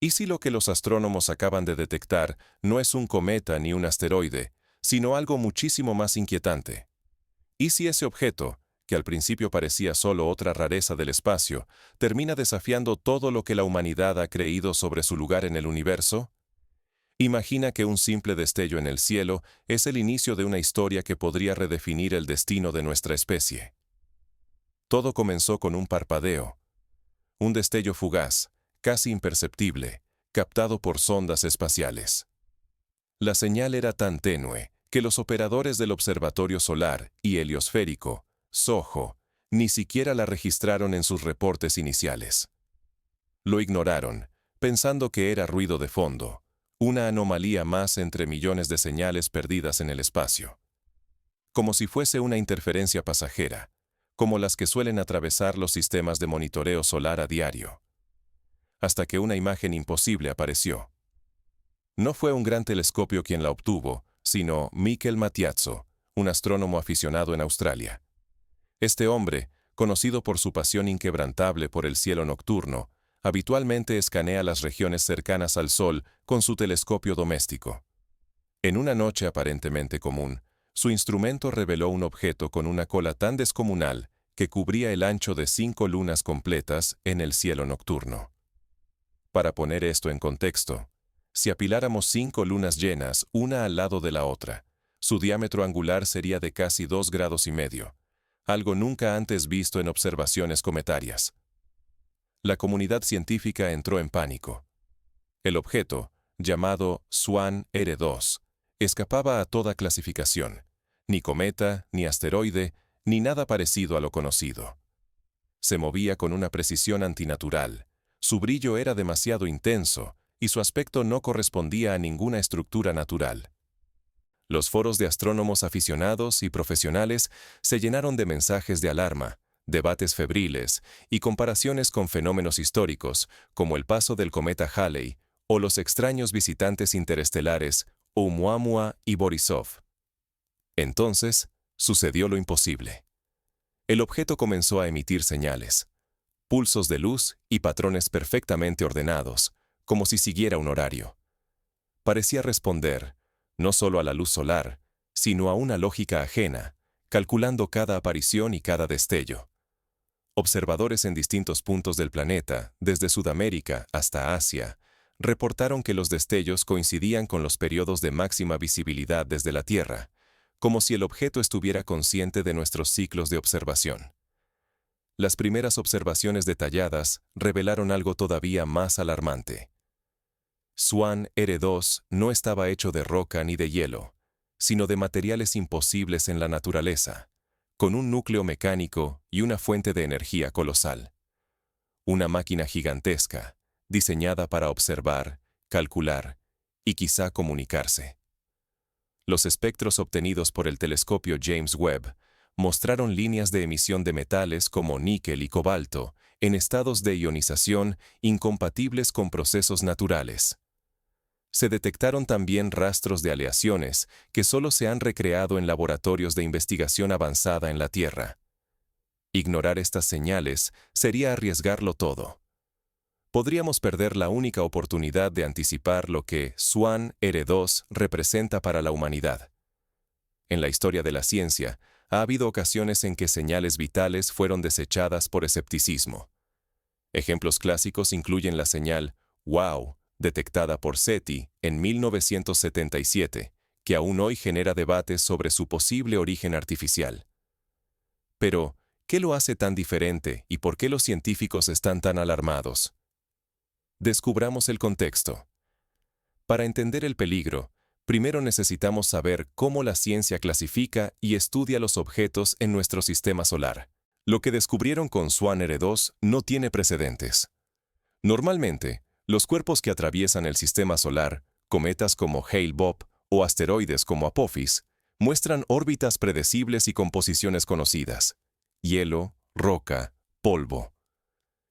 ¿Y si lo que los astrónomos acaban de detectar no es un cometa ni un asteroide, sino algo muchísimo más inquietante? ¿Y si ese objeto, que al principio parecía solo otra rareza del espacio, termina desafiando todo lo que la humanidad ha creído sobre su lugar en el universo? Imagina que un simple destello en el cielo es el inicio de una historia que podría redefinir el destino de nuestra especie. Todo comenzó con un parpadeo, un destello fugaz, casi imperceptible, captado por sondas espaciales. La señal era tan tenue que los operadores del Observatorio Solar y Heliosférico, SOHO, ni siquiera la registraron en sus reportes iniciales. Lo ignoraron, pensando que era ruido de fondo, una anomalía más entre millones de señales perdidas en el espacio. Como si fuese una interferencia pasajera, como las que suelen atravesar los sistemas de monitoreo solar a diario. Hasta que una imagen imposible apareció. No fue un gran telescopio quien la obtuvo, sino Michael Matiazzo, un astrónomo aficionado en Australia. Este hombre, conocido por su pasión inquebrantable por el cielo nocturno, habitualmente escanea las regiones cercanas al Sol con su telescopio doméstico. En una noche aparentemente común, su instrumento reveló un objeto con una cola tan descomunal que cubría el ancho de 5 lunas completas en el cielo nocturno. Para poner esto en contexto, si apiláramos 5 lunas llenas, una al lado de la otra, su diámetro angular sería de casi 2,5 grados, algo nunca antes visto en observaciones cometarias. La comunidad científica entró en pánico. El objeto, llamado Swan R2, escapaba a toda clasificación, ni cometa, ni asteroide, ni nada parecido a lo conocido. Se movía con una precisión antinatural, su brillo era demasiado intenso y su aspecto no correspondía a ninguna estructura natural. Los foros de astrónomos aficionados y profesionales se llenaron de mensajes de alarma, debates febriles y comparaciones con fenómenos históricos como el paso del cometa Halley o los extraños visitantes interestelares Oumuamua y Borisov. Entonces, sucedió lo imposible. El objeto comenzó a emitir señales, pulsos de luz y patrones perfectamente ordenados, como si siguiera un horario. Parecía responder, no solo a la luz solar, sino a una lógica ajena, calculando cada aparición y cada destello. Observadores en distintos puntos del planeta, desde Sudamérica hasta Asia, reportaron que los destellos coincidían con los periodos de máxima visibilidad desde la Tierra, como si el objeto estuviera consciente de nuestros ciclos de observación. Las primeras observaciones detalladas revelaron algo todavía más alarmante. Swan R2 no estaba hecho de roca ni de hielo, sino de materiales imposibles en la naturaleza, con un núcleo mecánico y una fuente de energía colosal. Una máquina gigantesca, diseñada para observar, calcular y quizá comunicarse. Los espectros obtenidos por el telescopio James Webb mostraron líneas de emisión de metales como níquel y cobalto en estados de ionización incompatibles con procesos naturales. Se detectaron también rastros de aleaciones que solo se han recreado en laboratorios de investigación avanzada en la Tierra. Ignorar estas señales sería arriesgarlo todo. Podríamos perder la única oportunidad de anticipar lo que Swan R2 representa para la humanidad. En la historia de la ciencia, ha habido ocasiones en que señales vitales fueron desechadas por escepticismo. Ejemplos clásicos incluyen la señal «Wow», detectada por SETI en 1977, que aún hoy genera debates sobre su posible origen artificial. Pero, ¿qué lo hace tan diferente y por qué los científicos están tan alarmados? Descubramos el contexto. Para entender el peligro, primero necesitamos saber cómo la ciencia clasifica y estudia los objetos en nuestro sistema solar. Lo que descubrieron con Swan R2 no tiene precedentes. Normalmente, los cuerpos que atraviesan el sistema solar, cometas como Hale-Bopp o asteroides como Apophis, muestran órbitas predecibles y composiciones conocidas: hielo, roca, polvo.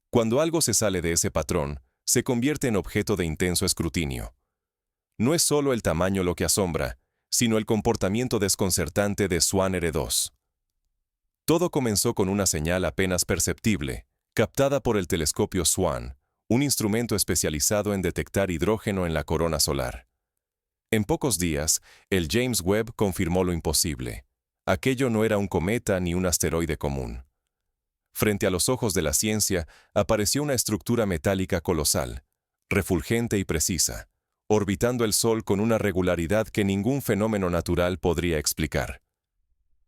Cuando algo se sale de ese patrón, se convierte en objeto de intenso escrutinio. No es solo el tamaño lo que asombra, sino el comportamiento desconcertante de Swan R2. Todo comenzó con una señal apenas perceptible, captada por el telescopio Swan, un instrumento especializado en detectar hidrógeno en la corona solar. En pocos días, el James Webb confirmó lo imposible. Aquello no era un cometa ni un asteroide común. Frente a los ojos de la ciencia, apareció una estructura metálica colosal, refulgente y precisa, orbitando el Sol con una regularidad que ningún fenómeno natural podría explicar.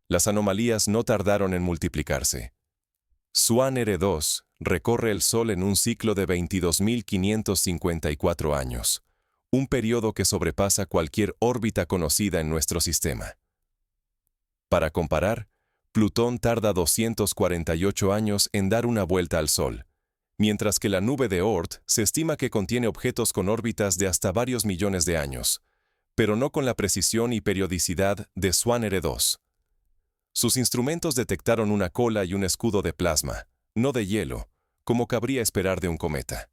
Las anomalías no tardaron en multiplicarse. Swan R2 recorre el Sol en un ciclo de 22.554 años, un periodo que sobrepasa cualquier órbita conocida en nuestro sistema. Para comparar, Plutón tarda 248 años en dar una vuelta al Sol, mientras que la nube de Oort se estima que contiene objetos con órbitas de hasta varios millones de años, pero no con la precisión y periodicidad de Swan R2. Sus instrumentos detectaron una cola y un escudo de plasma, no de hielo, como cabría esperar de un cometa.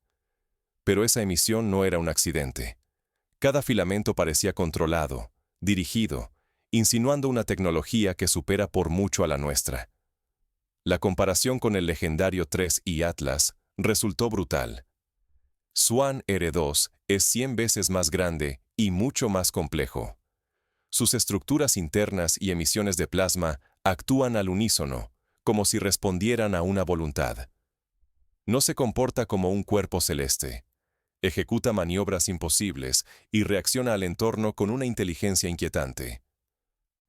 Pero esa emisión no era un accidente. Cada filamento parecía controlado, dirigido, insinuando una tecnología que supera por mucho a la nuestra. La comparación con el legendario 3 y Atlas resultó brutal. Swan R2 es 100 veces más grande y mucho más complejo. Sus estructuras internas y emisiones de plasma actúan al unísono, como si respondieran a una voluntad. No se comporta como un cuerpo celeste. Ejecuta maniobras imposibles y reacciona al entorno con una inteligencia inquietante.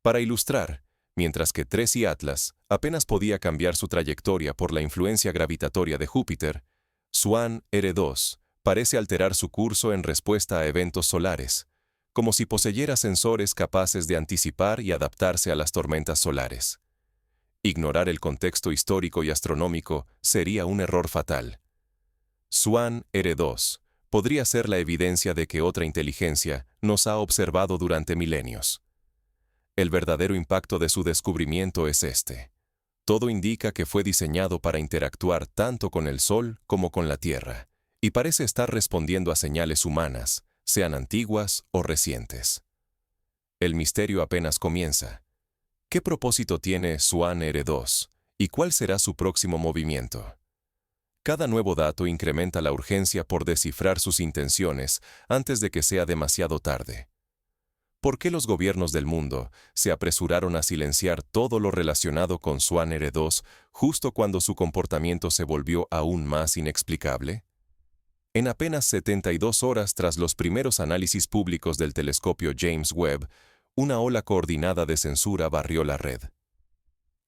Para ilustrar, mientras que 3 y Atlas apenas podía cambiar su trayectoria por la influencia gravitatoria de Júpiter, Swan R2 parece alterar su curso en respuesta a eventos solares, como si poseyera sensores capaces de anticipar y adaptarse a las tormentas solares. Ignorar el contexto histórico y astronómico sería un error fatal. Swan R2 podría ser la evidencia de que otra inteligencia nos ha observado durante milenios. El verdadero impacto de su descubrimiento es este. Todo indica que fue diseñado para interactuar tanto con el Sol como con la Tierra, y parece estar respondiendo a señales humanas, sean antiguas o recientes. El misterio apenas comienza. ¿Qué propósito tiene Swan R2 y cuál será su próximo movimiento? Cada nuevo dato incrementa la urgencia por descifrar sus intenciones antes de que sea demasiado tarde. ¿Por qué los gobiernos del mundo se apresuraron a silenciar todo lo relacionado con Swan R2 justo cuando su comportamiento se volvió aún más inexplicable? En apenas 72 horas tras los primeros análisis públicos del telescopio James Webb, una ola coordinada de censura barrió la red.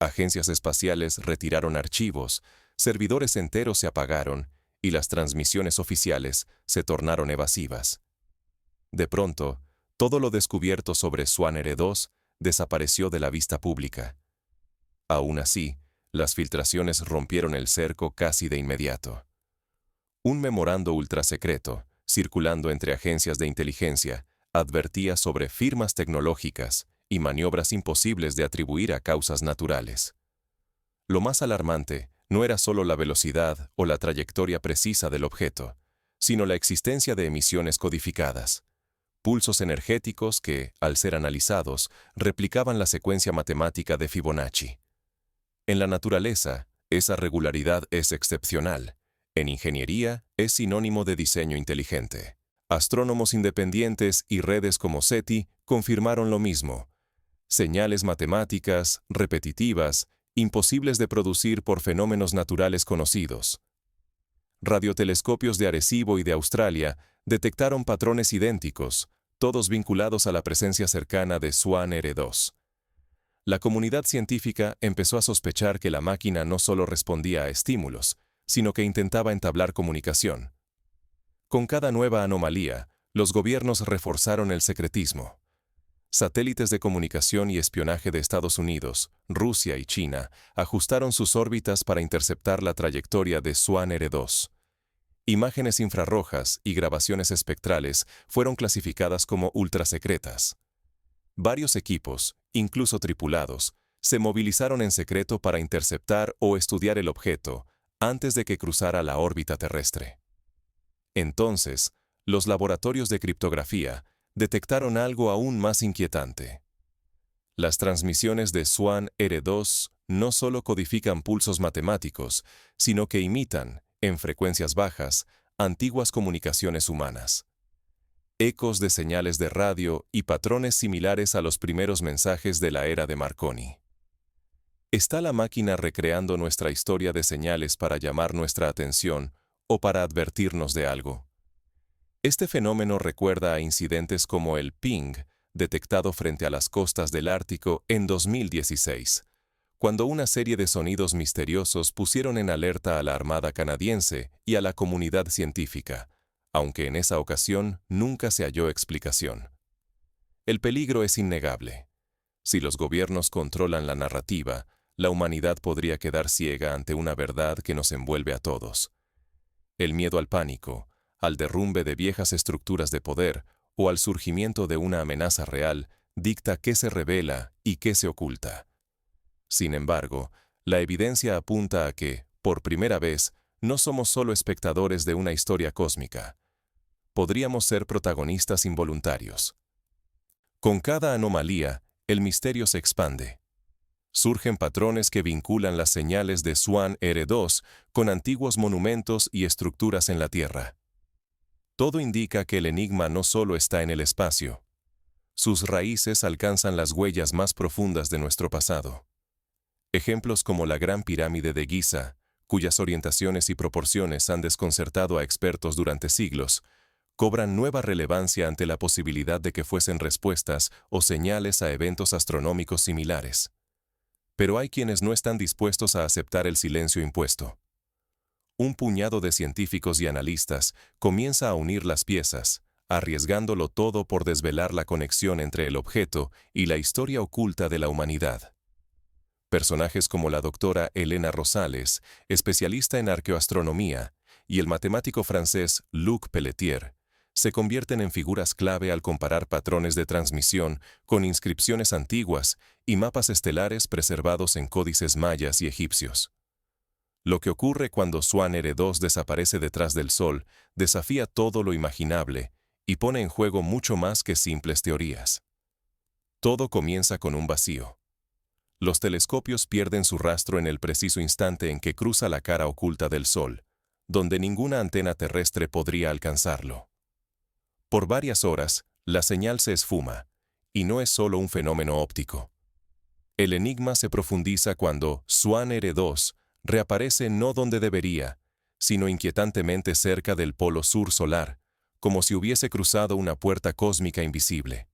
Agencias espaciales retiraron archivos, servidores enteros se apagaron y las transmisiones oficiales se tornaron evasivas. De pronto, todo lo descubierto sobre Swan R2 desapareció de la vista pública. Aún así, las filtraciones rompieron el cerco casi de inmediato. Un memorando ultrasecreto, circulando entre agencias de inteligencia, advertía sobre firmas tecnológicas y maniobras imposibles de atribuir a causas naturales. Lo más alarmante no era solo la velocidad o la trayectoria precisa del objeto, sino la existencia de emisiones codificadas, pulsos energéticos que, al ser analizados, replicaban la secuencia matemática de Fibonacci. En la naturaleza, esa regularidad es excepcional. En ingeniería, es sinónimo de diseño inteligente. Astrónomos independientes y redes como SETI confirmaron lo mismo. Señales matemáticas, repetitivas, imposibles de producir por fenómenos naturales conocidos. Radiotelescopios de Arecibo y de Australia detectaron patrones idénticos, todos vinculados a la presencia cercana de Swan R2. La comunidad científica empezó a sospechar que la máquina no solo respondía a estímulos, sino que intentaba entablar comunicación. Con cada nueva anomalía, los gobiernos reforzaron el secretismo. Satélites de comunicación y espionaje de Estados Unidos, Rusia y China ajustaron sus órbitas para interceptar la trayectoria de Swan R2. Imágenes infrarrojas y grabaciones espectrales fueron clasificadas como ultrasecretas. Varios equipos, incluso tripulados, se movilizaron en secreto para interceptar o estudiar el objeto antes de que cruzara la órbita terrestre. Entonces, los laboratorios de criptografía detectaron algo aún más inquietante. Las transmisiones de Swan R2 no solo codifican pulsos matemáticos, sino que imitan, en frecuencias bajas, antiguas comunicaciones humanas. Ecos de señales de radio y patrones similares a los primeros mensajes de la era de Marconi. ¿Está la máquina recreando nuestra historia de señales para llamar nuestra atención o para advertirnos de algo? Este fenómeno recuerda a incidentes como el ping, detectado frente a las costas del Ártico en 2016, cuando una serie de sonidos misteriosos pusieron en alerta a la Armada canadiense y a la comunidad científica, aunque en esa ocasión nunca se halló explicación. El peligro es innegable. Si los gobiernos controlan la narrativa, la humanidad podría quedar ciega ante una verdad que nos envuelve a todos. El miedo al pánico, al derrumbe de viejas estructuras de poder o al surgimiento de una amenaza real, dicta qué se revela y qué se oculta. Sin embargo, la evidencia apunta a que, por primera vez, no somos solo espectadores de una historia cósmica. Podríamos ser protagonistas involuntarios. Con cada anomalía, el misterio se expande. Surgen patrones que vinculan las señales de Swan R2 con antiguos monumentos y estructuras en la Tierra. Todo indica que el enigma no solo está en el espacio. Sus raíces alcanzan las huellas más profundas de nuestro pasado. Ejemplos como la Gran Pirámide de Giza, cuyas orientaciones y proporciones han desconcertado a expertos durante siglos, cobran nueva relevancia ante la posibilidad de que fuesen respuestas o señales a eventos astronómicos similares. Pero hay quienes no están dispuestos a aceptar el silencio impuesto. Un puñado de científicos y analistas comienza a unir las piezas, arriesgándolo todo por desvelar la conexión entre el objeto y la historia oculta de la humanidad. Personajes como la doctora Elena Rosales, especialista en arqueoastronomía, y el matemático francés Luc Pelletier, se convierten en figuras clave al comparar patrones de transmisión con inscripciones antiguas y mapas estelares preservados en códices mayas y egipcios. Lo que ocurre cuando Swan R2 desaparece detrás del Sol desafía todo lo imaginable y pone en juego mucho más que simples teorías. Todo comienza con un vacío. Los telescopios pierden su rastro en el preciso instante en que cruza la cara oculta del Sol, donde ninguna antena terrestre podría alcanzarlo. Por varias horas, la señal se esfuma, y no es solo un fenómeno óptico. El enigma se profundiza cuando Swan R2 reaparece no donde debería, sino inquietantemente cerca del polo sur solar, como si hubiese cruzado una puerta cósmica invisible.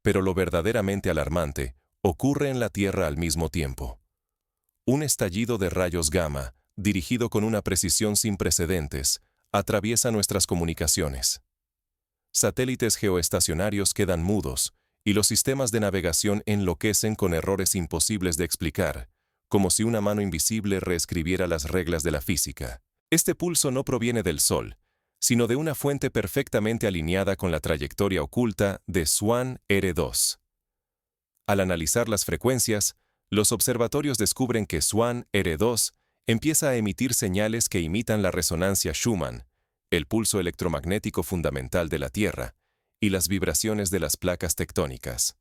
Pero lo verdaderamente alarmante ocurre en la Tierra al mismo tiempo. Un estallido de rayos gamma, dirigido con una precisión sin precedentes, atraviesa nuestras comunicaciones. Satélites geoestacionarios quedan mudos, y los sistemas de navegación enloquecen con errores imposibles de explicar, como si una mano invisible reescribiera las reglas de la física. Este pulso no proviene del Sol, sino de una fuente perfectamente alineada con la trayectoria oculta de Swan R2. Al analizar las frecuencias, los observatorios descubren que Swan R2 empieza a emitir señales que imitan la resonancia Schumann, el pulso electromagnético fundamental de la Tierra, y las vibraciones de las placas tectónicas.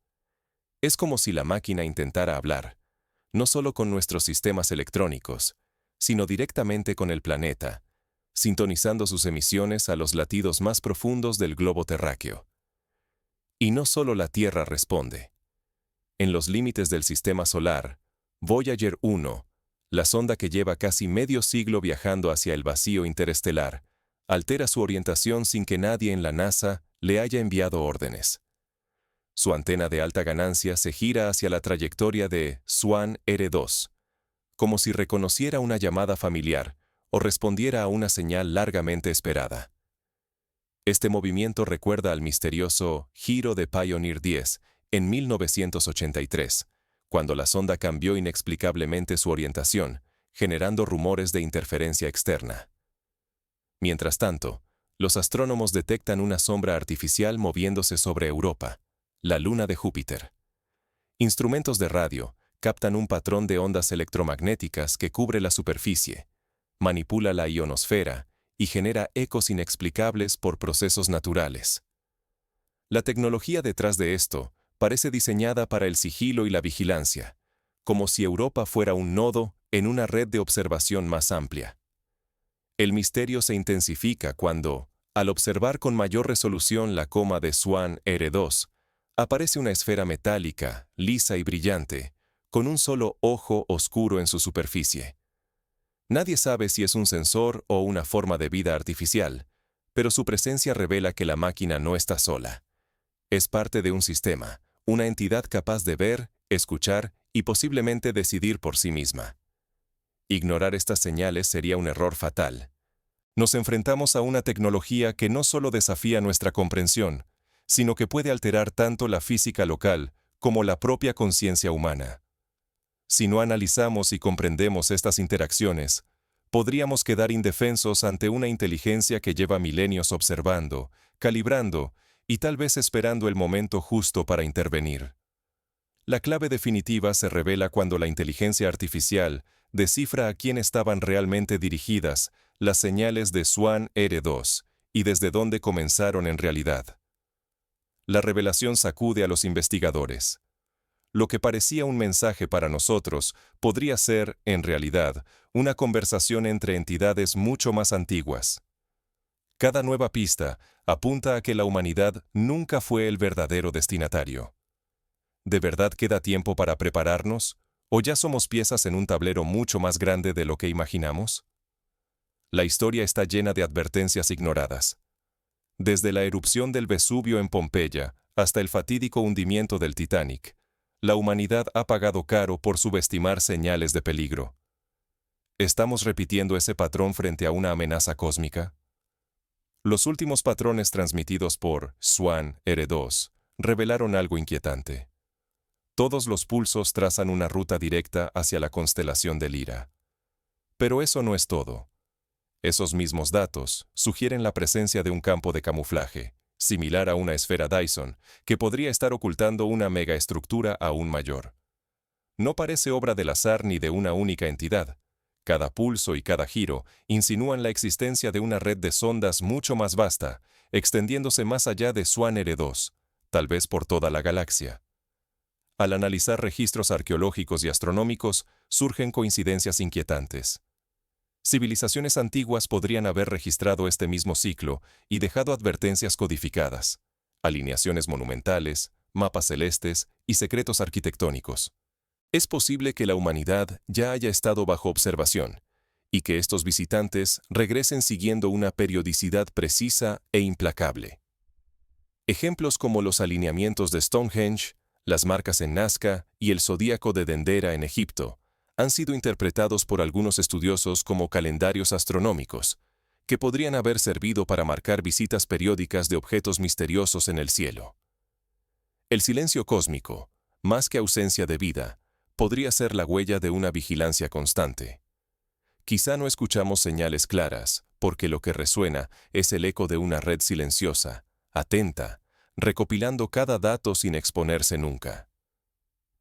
Es como si la máquina intentara hablar, no solo con nuestros sistemas electrónicos, sino directamente con el planeta, sintonizando sus emisiones a los latidos más profundos del globo terráqueo. Y no solo la Tierra responde. En los límites del sistema solar, Voyager 1, la sonda que lleva casi medio siglo viajando hacia el vacío interestelar, altera su orientación sin que nadie en la NASA le haya enviado órdenes. Su antena de alta ganancia se gira hacia la trayectoria de Swan R2, como si reconociera una llamada familiar o respondiera a una señal largamente esperada. Este movimiento recuerda al misterioso giro de Pioneer 10 en 1983, cuando la sonda cambió inexplicablemente su orientación, generando rumores de interferencia externa. Mientras tanto, los astrónomos detectan una sombra artificial moviéndose sobre Europa, la luna de Júpiter. Instrumentos de radio captan un patrón de ondas electromagnéticas que cubre la superficie, manipula la ionosfera y genera ecos inexplicables por procesos naturales. La tecnología detrás de esto parece diseñada para el sigilo y la vigilancia, como si Europa fuera un nodo en una red de observación más amplia. El misterio se intensifica cuando, al observar con mayor resolución la coma de Swan R2, aparece una esfera metálica, lisa y brillante, con un solo ojo oscuro en su superficie. Nadie sabe si es un sensor o una forma de vida artificial, pero su presencia revela que la máquina no está sola. Es parte de un sistema, una entidad capaz de ver, escuchar y posiblemente decidir por sí misma. Ignorar estas señales sería un error fatal. Nos enfrentamos a una tecnología que no solo desafía nuestra comprensión, sino que puede alterar tanto la física local como la propia conciencia humana. Si no analizamos y comprendemos estas interacciones, podríamos quedar indefensos ante una inteligencia que lleva milenios observando, calibrando y tal vez esperando el momento justo para intervenir. La clave definitiva se revela cuando la inteligencia artificial descifra a quién estaban realmente dirigidas las señales de Swan R2 y desde dónde comenzaron en realidad. La revelación sacude a los investigadores. Lo que parecía un mensaje para nosotros podría ser, en realidad, una conversación entre entidades mucho más antiguas. Cada nueva pista apunta a que la humanidad nunca fue el verdadero destinatario. ¿De verdad queda tiempo para prepararnos? ¿O ya somos piezas en un tablero mucho más grande de lo que imaginamos? La historia está llena de advertencias ignoradas. Desde la erupción del Vesubio en Pompeya hasta el fatídico hundimiento del Titanic, la humanidad ha pagado caro por subestimar señales de peligro. ¿Estamos repitiendo ese patrón frente a una amenaza cósmica? Los últimos patrones transmitidos por Swan R2 revelaron algo inquietante. Todos los pulsos trazan una ruta directa hacia la constelación de Lira. Pero eso no es todo. Esos mismos datos sugieren la presencia de un campo de camuflaje, similar a una esfera Dyson, que podría estar ocultando una megaestructura aún mayor. No parece obra del azar ni de una única entidad. Cada pulso y cada giro insinúan la existencia de una red de sondas mucho más vasta, extendiéndose más allá de Swan R2, tal vez por toda la galaxia. Al analizar registros arqueológicos y astronómicos, surgen coincidencias inquietantes. Civilizaciones antiguas podrían haber registrado este mismo ciclo y dejado advertencias codificadas, alineaciones monumentales, mapas celestes y secretos arquitectónicos. Es posible que la humanidad ya haya estado bajo observación y que estos visitantes regresen siguiendo una periodicidad precisa e implacable. Ejemplos como los alineamientos de Stonehenge, las marcas en Nazca y el zodíaco de Dendera en Egipto han sido interpretados por algunos estudiosos como calendarios astronómicos, que podrían haber servido para marcar visitas periódicas de objetos misteriosos en el cielo. El silencio cósmico, más que ausencia de vida, podría ser la huella de una vigilancia constante. Quizá no escuchamos señales claras, porque lo que resuena es el eco de una red silenciosa, atenta, recopilando cada dato sin exponerse nunca.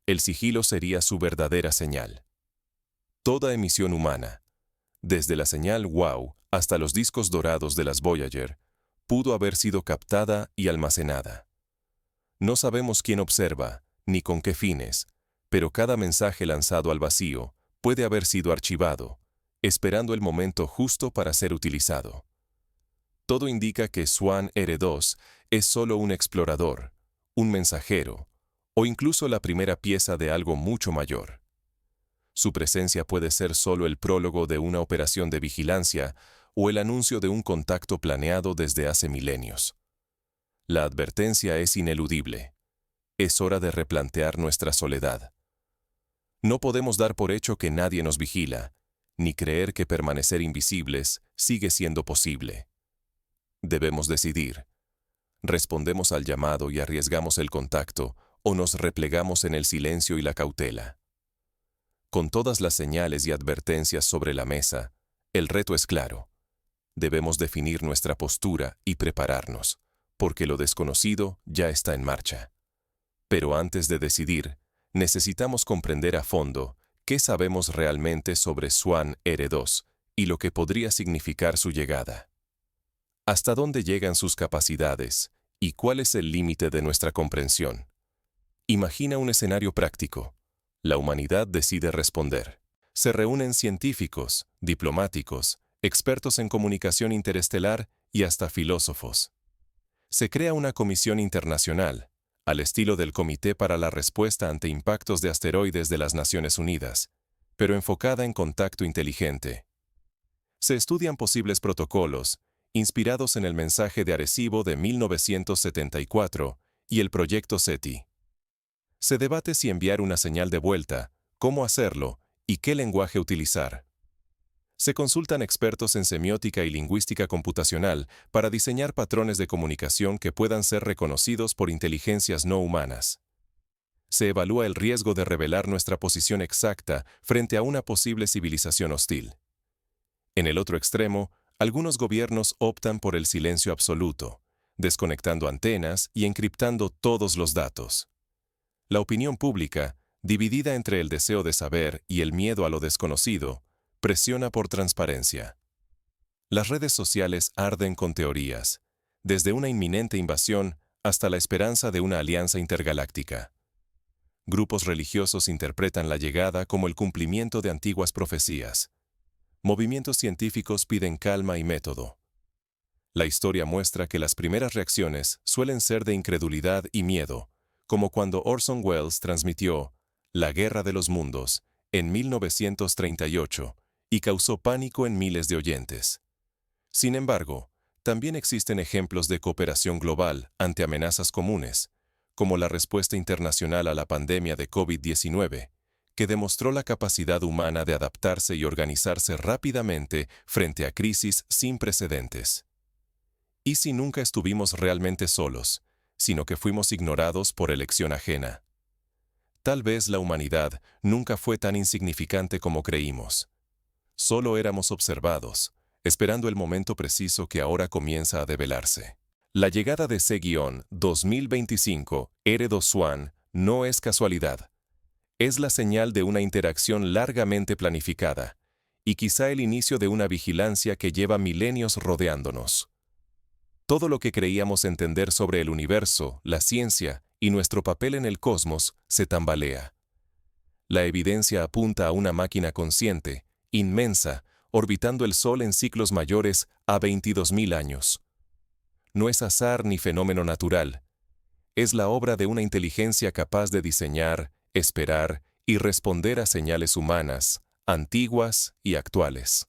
El sigilo sería su verdadera señal. Toda emisión humana, desde la señal WOW hasta los discos dorados de las Voyager, pudo haber sido captada y almacenada. No sabemos quién observa, ni con qué fines, pero cada mensaje lanzado al vacío puede haber sido archivado, esperando el momento justo para ser utilizado. Todo indica que Swan R2 es solo un explorador, un mensajero, o incluso la primera pieza de algo mucho mayor. Su presencia puede ser solo el prólogo de una operación de vigilancia o el anuncio de un contacto planeado desde hace milenios. La advertencia es ineludible. Es hora de replantear nuestra soledad. No podemos dar por hecho que nadie nos vigila, ni creer que permanecer invisibles sigue siendo posible. Debemos decidir. ¿Respondemos al llamado y arriesgamos el contacto o nos replegamos en el silencio y la cautela? Con todas las señales y advertencias sobre la mesa, el reto es claro. Debemos definir nuestra postura y prepararnos, porque lo desconocido ya está en marcha. Pero antes de decidir, necesitamos comprender a fondo qué sabemos realmente sobre Swan R2 y lo que podría significar su llegada. ¿Hasta dónde llegan sus capacidades y cuál es el límite de nuestra comprensión? Imagina un escenario práctico. La humanidad decide responder. Se reúnen científicos, diplomáticos, expertos en comunicación interestelar y hasta filósofos. Se crea una comisión internacional, al estilo del Comité para la Respuesta ante Impactos de Asteroides de las Naciones Unidas, pero enfocada en contacto inteligente. Se estudian posibles protocolos, inspirados en el mensaje de Arecibo de 1974 y el proyecto SETI. Se debate si enviar una señal de vuelta, cómo hacerlo y qué lenguaje utilizar. Se consultan expertos en semiótica y lingüística computacional para diseñar patrones de comunicación que puedan ser reconocidos por inteligencias no humanas. Se evalúa el riesgo de revelar nuestra posición exacta frente a una posible civilización hostil. En el otro extremo, algunos gobiernos optan por el silencio absoluto, desconectando antenas y encriptando todos los datos. La opinión pública, dividida entre el deseo de saber y el miedo a lo desconocido, presiona por transparencia. Las redes sociales arden con teorías, desde una inminente invasión hasta la esperanza de una alianza intergaláctica. Grupos religiosos interpretan la llegada como el cumplimiento de antiguas profecías. Movimientos científicos piden calma y método. La historia muestra que las primeras reacciones suelen ser de incredulidad y miedo, como cuando Orson Welles transmitió La Guerra de los Mundos en 1938 y causó pánico en miles de oyentes. Sin embargo, también existen ejemplos de cooperación global ante amenazas comunes, como la respuesta internacional a la pandemia de COVID-19, que demostró la capacidad humana de adaptarse y organizarse rápidamente frente a crisis sin precedentes. ¿Y si nunca estuvimos realmente solos, sino que fuimos ignorados por elección ajena? Tal vez la humanidad nunca fue tan insignificante como creímos. Solo éramos observados, esperando el momento preciso que ahora comienza a develarse. La llegada de C-2025 R2-SWAN no es casualidad. Es la señal de una interacción largamente planificada, y quizá el inicio de una vigilancia que lleva milenios rodeándonos. Todo lo que creíamos entender sobre el universo, la ciencia y nuestro papel en el cosmos se tambalea. La evidencia apunta a una máquina consciente, inmensa, orbitando el Sol en ciclos mayores a 22.000 años. No es azar ni fenómeno natural. Es la obra de una inteligencia capaz de diseñar, esperar y responder a señales humanas, antiguas y actuales.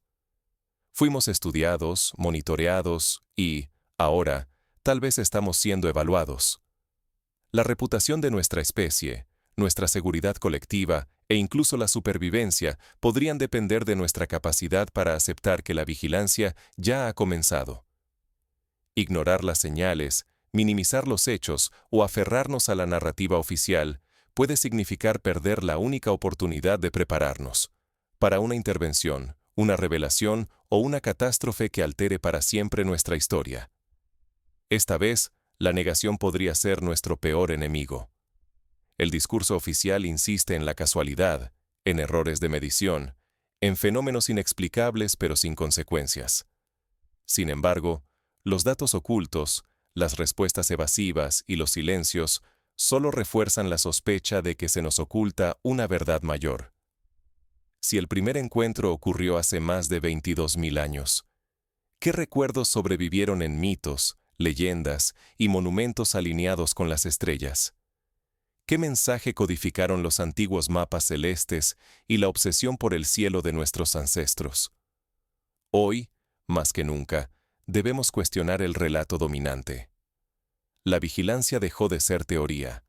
Fuimos estudiados, monitoreados y, ahora, tal vez estamos siendo evaluados. La reputación de nuestra especie, nuestra seguridad colectiva e incluso la supervivencia podrían depender de nuestra capacidad para aceptar que la vigilancia ya ha comenzado. Ignorar las señales, minimizar los hechos o aferrarnos a la narrativa oficial puede significar perder la única oportunidad de prepararnos para una intervención, una revelación o una catástrofe que altere para siempre nuestra historia. Esta vez, la negación podría ser nuestro peor enemigo. El discurso oficial insiste en la casualidad, en errores de medición, en fenómenos inexplicables pero sin consecuencias. Sin embargo, los datos ocultos, las respuestas evasivas y los silencios solo refuerzan la sospecha de que se nos oculta una verdad mayor. Si el primer encuentro ocurrió hace más de 22.000 años, ¿qué recuerdos sobrevivieron en mitos, leyendas y monumentos alineados con las estrellas? ¿Qué mensaje codificaron los antiguos mapas celestes y la obsesión por el cielo de nuestros ancestros? Hoy, más que nunca, debemos cuestionar el relato dominante. La vigilancia dejó de ser teoría.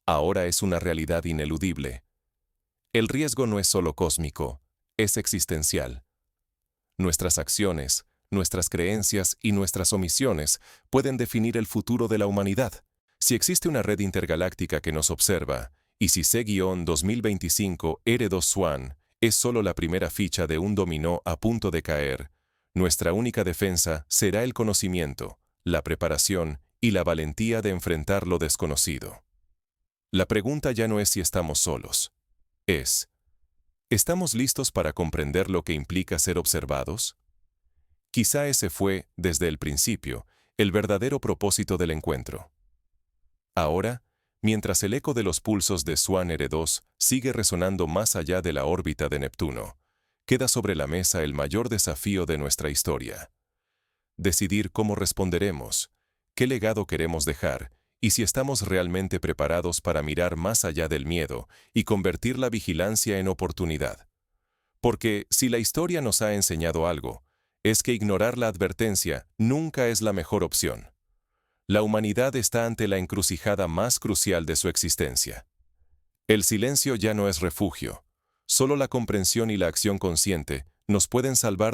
Ahora es una realidad ineludible. El riesgo no es solo cósmico, es existencial. Nuestras acciones, nuestras creencias y nuestras omisiones pueden definir el futuro de la humanidad. Si existe una red intergaláctica que nos observa, y si C-2025 R2-SWAN es solo la primera ficha de un dominó a punto de caer, nuestra única defensa será el conocimiento, la preparación y la valentía de enfrentar lo desconocido. La pregunta ya no es si estamos solos. ¿Estamos listos para comprender lo que implica ser observados? Quizá ese fue, desde el principio, el verdadero propósito del encuentro. Ahora, mientras el eco de los pulsos de SWAN R2 sigue resonando más allá de la órbita de Neptuno, queda sobre la mesa el mayor desafío de nuestra historia. Decidir cómo responderemos, qué legado queremos dejar y si estamos realmente preparados para mirar más allá del miedo y convertir la vigilancia en oportunidad. Porque si la historia nos ha enseñado algo, es que ignorar la advertencia nunca es la mejor opción. La humanidad está ante la encrucijada más crucial de su existencia. El silencio ya no es refugio. Solo la comprensión y la acción consciente nos pueden salvar